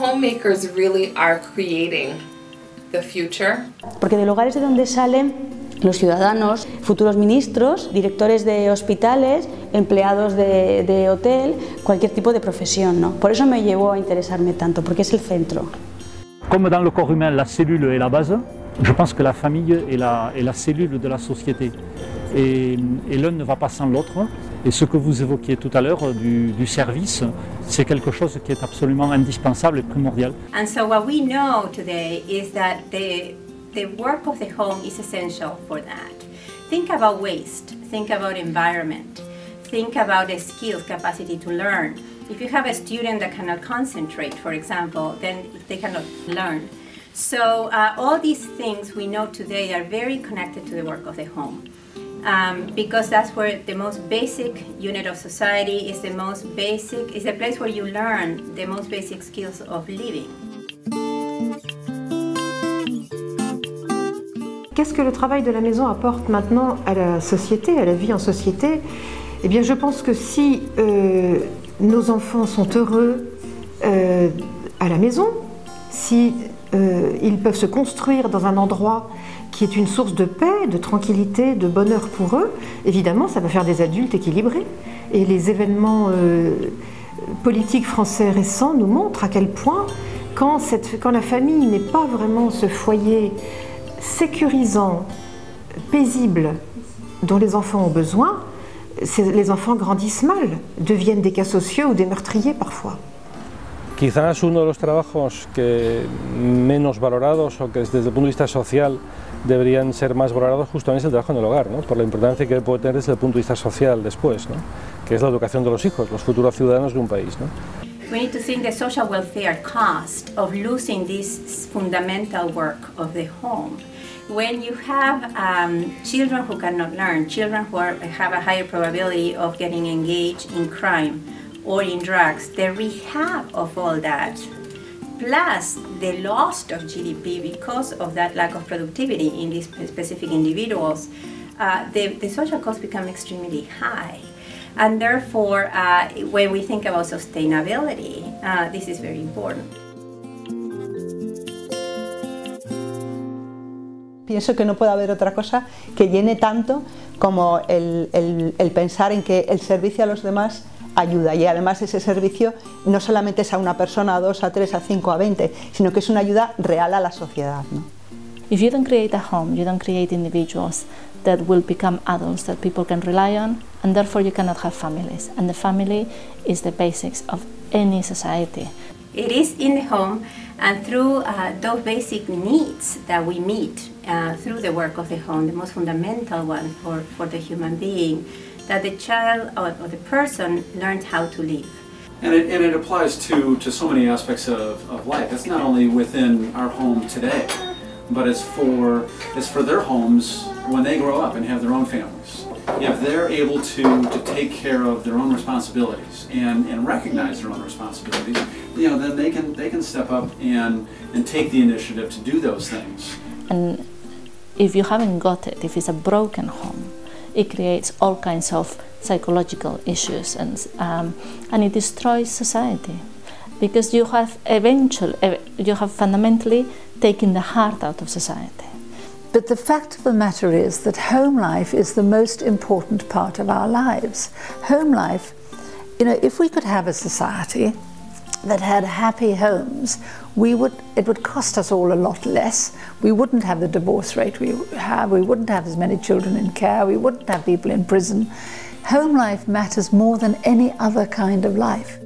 homemakers really are creating the future. Porque del hogar es de donde salen los ciudadanos, futuros ministros, directores de hospitales, empleados de hotel, cualquier tipo de profesión, ¿no? Por eso me llevó a interesarme tanto, porque es el centro. Comme dans le corps humain, la cellule est la base, je pense que la famille est la cellule de la société. Et l'un ne va pas sans l'autre. Et ce que vous évoquiez tout à l'heure du service, c'est quelque chose qui est absolument indispensable et primordial. And so what we know today is that the work of the home is essential for that. Think about waste, think about environment, think about the skills, capacity to learn. If you have a student that cannot concentrate, for example, then they cannot learn. So all these things we know today are very connected to the work of the home. Because that's where the most basic unit of society is the place where you learn the most basic skills of living. Qu'est-ce que le travail de la maison apporte maintenant à la société, à la vie en société? Eh bien, je pense que si nos enfants sont heureux à la maison, si ils peuvent se construire dans un endroit qui est une source de paix, de tranquillité, de bonheur pour eux, évidemment, ça va faire des adultes équilibrés. Et les événements politiques français récents nous montrent à quel point, quand la famille n'est pas vraiment ce foyer sécurisant, paisible, dont les enfants ont besoin, les enfants grandissent mal, deviennent des cas sociaux ou des meurtriers parfois. Quizás uno de los trabajos que menos valorados o que desde el punto de vista social deberían ser más valorados justamente es el trabajo en el hogar, ¿no? Por la importancia que puede tener desde el punto de vista social después, ¿no? Que es la educación de los hijos, los futuros ciudadanos de un país, ¿no? We need to think the social welfare cost of losing this fundamental work of the home. When you have children who cannot learn, children who have a higher probability of getting engaged in crime or in drugs, the rehab of all that, plus the loss of GDP because of that lack of productivity in these specific individuals, the social costs become extremely high. And therefore, when we think about sustainability, this is very important. Pienso que no puede haber otra cosa que llene tanto como el pensar en que el servicio a los demás ayuda, y además ese servicio no solamente es a una persona, a 2, a 3, a 5, a 20, sino que es una ayuda real a la sociedad, ¿no? If you don't create a home, you don't create individuals that will become adults that people can rely on, and therefore you cannot have families. And the family is the basics of any society. It is in the home, and through those basic needs that we meet through the work of the home, the most fundamental one for the human being, that the child or the person learns how to live. And it applies to so many aspects of life. It's not only within our home today, but it's for their homes when they grow up and have their own families. If they're able to take care of their own responsibilities and recognize their own responsibilities, you know, then they can step up and take the initiative to do those things. And if you haven't got it, if it's a broken home, it creates all kinds of psychological issues, and it destroys society, because you have fundamentally taken the heart out of society. But the fact of the matter is that home life is the most important part of our lives. Home life, you know, if we could have a society that had happy homes, it would cost us all a lot less. We wouldn't have the divorce rate we have, we wouldn't have as many children in care, we wouldn't have people in prison. Home life matters more than any other kind of life.